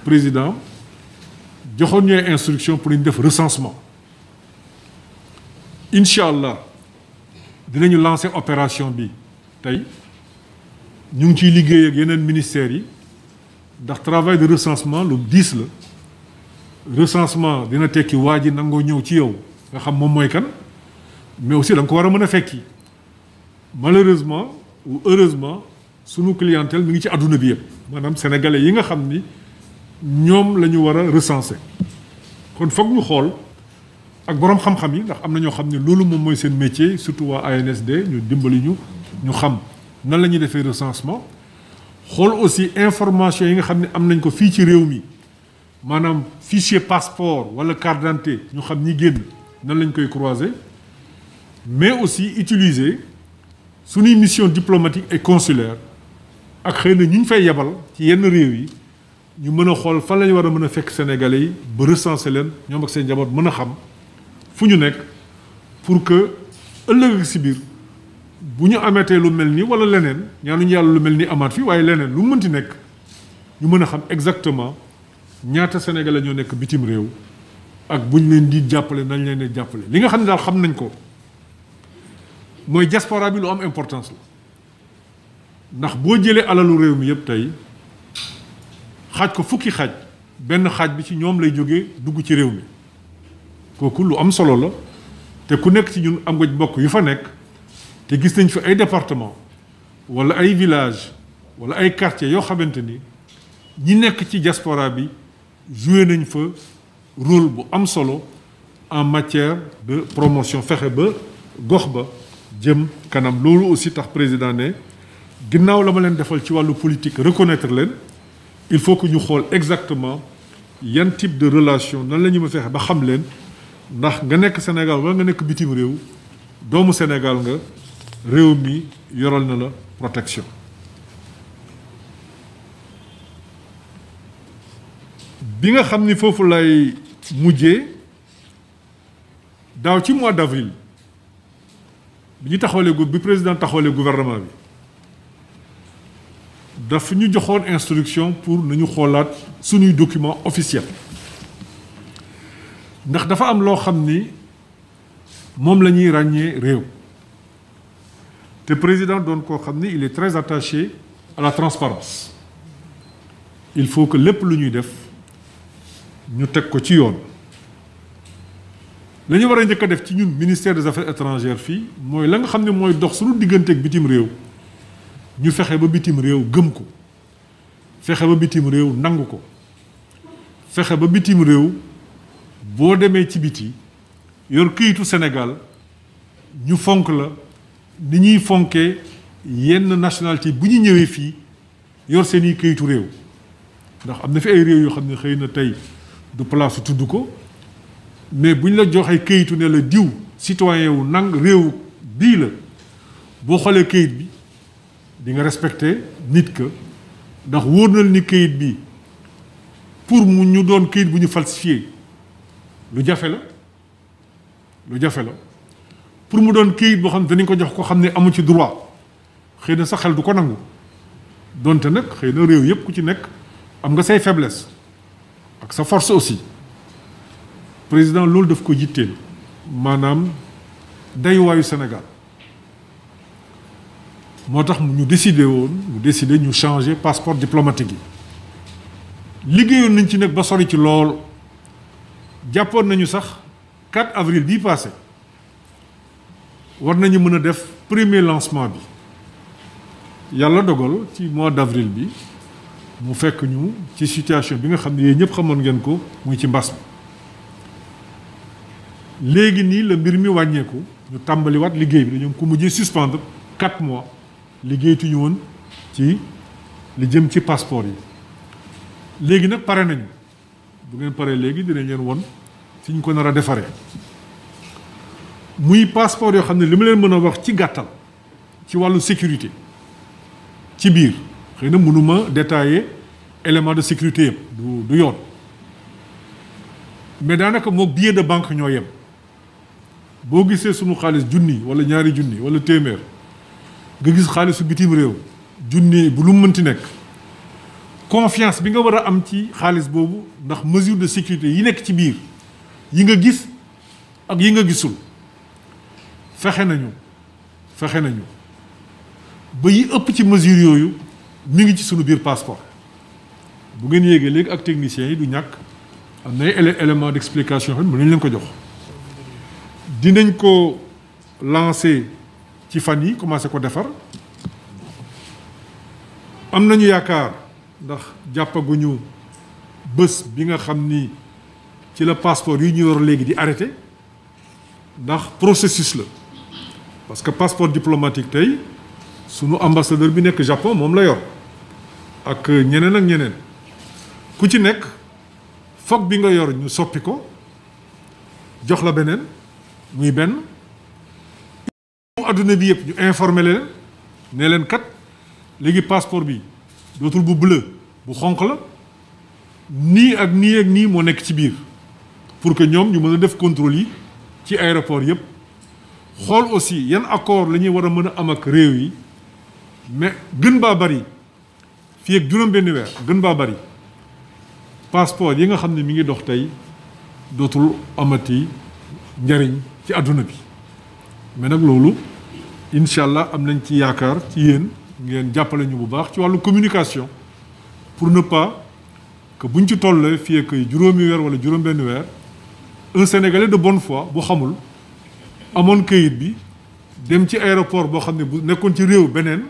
président joxoon ñooy instruction pour ñu def recensement incha allah dinañu lancer opération bi tey ñu ngi ciy liggéey ak yeneen ministères yi ndax travail de recensement lu diis la recensement dina tekki waa ji nangoo ñëw ci yow nga xam moom mooy kan mais aussi da nga ko war a mën a fekki malheureusement ou heureusement sunu clientèle mi ngi ci àdduna bi yëpp maanaam sénégalais yi nga xam ni ñoom la ñu war a recenser kon foog ñu xool ak boroom xam-xam yi ndax am na ñoo xam ne loolu moom mooy seen métier surtout waa ANSD ñu dimbali ñu xam nan la ñuy defee recensement xool aussi information yi nga xam ne am nañ ko fii ci réew mi maanaam fichier passeport wala carte d'identité ñu xam ñi génn nan lañ koy croiser mais aussi utiliser suñuy mission diplomatique et consulaire ak xëy na ñu ñu fay yebal ci yenn réew yi ñu mën a xool fan la ñu war a mën a fekk sénégalais yi ba recenser leen ñoom ak seen njaboot mën a xam fu ñu nekk pour que ëllëg si biir bu ñu ameetee lu mel nii wala leneen ñaanuñu yàlla lu mel ni amaat fi waaye leneen lu mënti nekk ñu mën a xam exactement ñaata sénégalais ñoo nekk bitim réew ak buñ leen di jàppale nañ leen di jàppale li nga xam ne daal xam nañ ko mooy diaspora bi lu am importance la ndax boo jëlee alalu réew mi yëpp tey xaaj ko fukki xaaj benn xaaj bi ci ñoom lay jógee dugg ci réew mi kooku lu am solo la te ku nekk ci ñun am nga mbokk yu fa nekk te gis nañ fi ay département wala ay village wala ay quartier yoo xamante ni ñi nekk ci diaspora bi joué nañ fa rôle bu am solo en matière de promotion fexe ba gox ba jëm kanam loolu aussi tax président ne ginnaaw la ma leen defal ci wàllu politique reconnaître leen il faut que ñu xool exactement yan type de relation nan la ñu ma fexe ba xam leen ndax nga nekk Sénégal wala nga nekk bitim réew doomu Sénégal nga réew mi yoral na la protection bi nga xam ni foofu lay mujjee daaw ci mois d'avril bi ñu taxawalee bi président taxawalee gouvernement bi dafa ñu joxoon instruction pour nañu xoolaat suñuy document officiel ndax dafa am loo xam ni moom la ñuy ràññee réew te président doon koo xam ni il est très attaché à la transparence il faut que lépp lu ñuy def ñu teg ko ci yoon la ñu war a njëkk a def ci ñun ministère des affaires étrangères fii mooy la nga xam ne mooy dox suñu digganteeg bitim réew ñu fexe ba bitim réew gëm ko fexe ba bitim réew nangu ko fexe ba bitim réew boo demee ci biti yor këyitu Sénégal ñu fonk la ni ñuy fonkee yenn nationalité bu ñu ñëwee fii yor seen i këyitu réew ndax am na fi ay réew yoo xam ne xëy na tey du place tudd ko mais bu ñu la joxee këyitu ne la diw citoyen wu réew bii la boo xoolee këyit bi di nga respecté nit ka ndax wóor na ni këyit bi pour mu ñu doon këyit bu ñu falsifié lu jafe la pour mu doon këyit boo xam ne danañ ko jox ko xam ne amu ci droit xëy na sa xel du ko nangu donte nag xëy na réew yëpp ku ci nekk am nga say faiblesse ak sa force aussi président loolu daf ko yitteel maanaam dayuwaayu Sénégal moo tax ñu décidé ñu changer passeport diplomatique yi liggéeyoon nañ ci nag ba sori ci lool jàppoon nañu sax 4 avril bii passé war nañu mën a def premier lancement bi yàlla dogal ci mois d'avril bi mu fekk ñu ci situation bi nga xam ne yéen ñëpp xamoon ngeen ko muy ci mbas mi léegi nii la mbir mi wàññeeku ñu tàmbaliwaat liggéey bi dañoo ko mujjee suspendre 4 mois liggéeytuñu woon ci li jëm ci passeport yi léegi nag pare nañu bu ngeen paree léegi dinañ leen won fi ñu ko nar a defaree muy passeport yoo xam ne li ma leen mën a wax ci gàttal ci wàllu sécurité ci biir xëy na mënuma détailler élément de sécurité yëpp du yoon mais daanaka moog billet de banque ñoo yem boo gisee sunu xaalis junni wala ñaari junni wala téeméer nga gis xaalisu bitim réew junni bu lu mënti nekk confiance bi nga war a am ci xaalis boobu ndax mesure de sécurité yi nekk ci biir yi nga gis ak yi nga gisul fexe nañu ba yi ëpp ci mesure yooyu mi ngi ci sunu biir passeport bu ngeen yéegee léegi ak techniciens yi du ñàkk am na ay élément d'explication xam ne mën nañ leen ko jox dinañ ko lancer ci fan yi commencé ko defar am nañu yaakaar ndax jàppaguñu bés bi nga xam ni ci la passeport yi ñu yor léegi di arrêté ndax processus la parce que passeport diplomatique tey sunu ambassadeur bi nekk Japon moom la yor ak ñeneen ku ci nekk foog bi nga yor ñu soppi ko jox la beneen muy benn adduna bi yëpp ñu informé leen ne leen kat léegi passeport bi dootul bu bleu bu xonq la nii ak nii ak nii moo nekk ci biir pour que ñoom ñu mën a def contrôle yi ci aéroport yëpp xool aussi yan accord la ñuy war a mën a am ak réew yi mais gën baa bari fii ak juróom-benn weer gën baa bari passeport yi nga xam ne mi ngi dox tey dootul amati njariñ ci àdduna bi mais nag loolu incha allah am nañ ci yaakaar ci yéen ngeen jàppale ñu bu baax ci wàllu communication pour ne pas que buñ ci tollee fii ak juróomi weer wala juróom-benn weer un Sénégalais de bonne foi bu xamul amoon këyit bi dem ci aéroport boo xam ne bu nekkoon ci réew beneen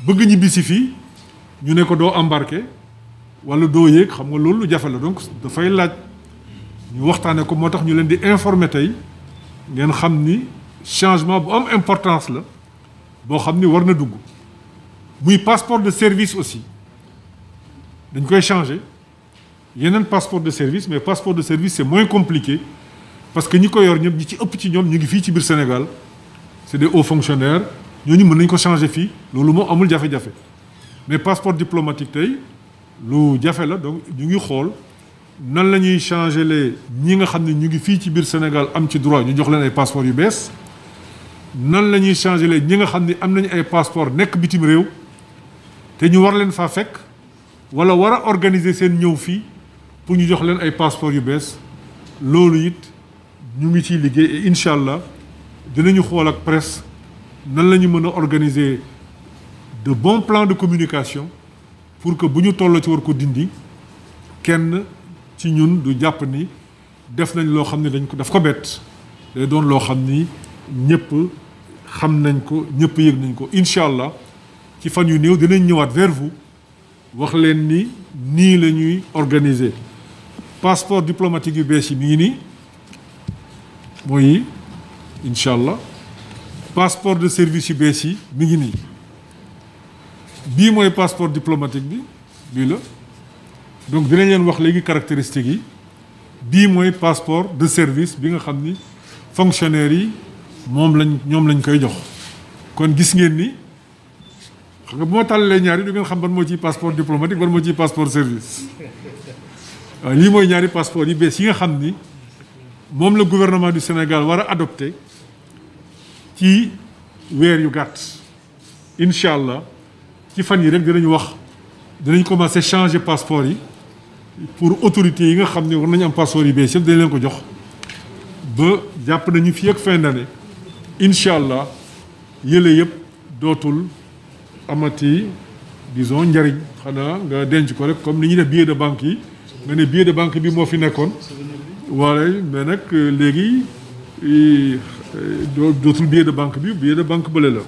bëgg ñibbisi fii ñu ne ko doo embarqué wala doo yéeg xam nga loolu lu jafe la donc dafay laaj ñu waxtaane ko moo tax ñu leen di informer tey ngeen xam ni changement bu am importance la boo xam ni war na dugg muy passeport de service aussi dañ koy changer yeneen passeport de service mais passeport de service c'est moins compliqué parce que ñi ko yor ñëpp ñi ci ëpp ci ñoom ñu ngi fii ci biir Sénégal c'est des hauts fonctionnaires ñooñu mën nañ ko changer fii loolu moo amul jafe-jafe mais passeport diplomatique tey lu jafe la donc ñu ngi xool nan la ñuy changer les ñi nga xam ne ñu ngi fii ci biir Sénégal am ci droit ñu jox leen ay passeports yu bees nan la ñuy changer les ñi nga xam ne am nañu ay passeports nekk bitim réew te ñu war leen faa fekk wala war a organiser seen ñëw fii pour ñu jox leen ay passeports yu bees loolu it ñu ngi ciy liggéey et incha allah dinañu xool ak presse nan la ñu mën a organiser de bons plans de communication pour que bu ñu toll ci war ko dindi kenn ci ñun du jàpp ni def nañ loo xam ne dañ ko daf ko bett day doon loo xam ni ñëpp xam nañ ko ñëpp yëg nañ ko incha allah ci fan yu néew dinañ ñëwaat vers vous wax leen ni nii la ñuy organiser passeport diplomatique yu bees yi mi ngi nii mooy incha allah passeport de service yu bees yi mi ngi nii bii mooy passeport diplomatique bi bii la donc dinañ leen wax léegi caractéristiques yi bii mooy passeport de service bi nga xam ni fonctionnaires yi ñoom lañ koy jox kon gis ngeen ni xam nga bu ma tàllalee ñaari du ngeen xam ban moo ciy passeport diplomatique ban moo ciy passeport service waaw lii mooy ñaari passeport yi bees yi nga xam ni moom la gouvernement du Sénégal war a adopté ci weer yu gàtt incha allah ci fan yi rek dinañ commencé changer passeport yi pour autorités yi nga xam ne war nañu am passeport yi bees yëpp dañ leen ko jox ba jàpp nañu fii ak fin d'année incha allah yële yëpp dootul amati disons njariñ xanaa nga denc ko rek comme ni ñuy def billet de banque yi nga ne billet de banque bi moo fi nekkoon wala mais nag léegi dootul billet de banque bi billet de banque bële la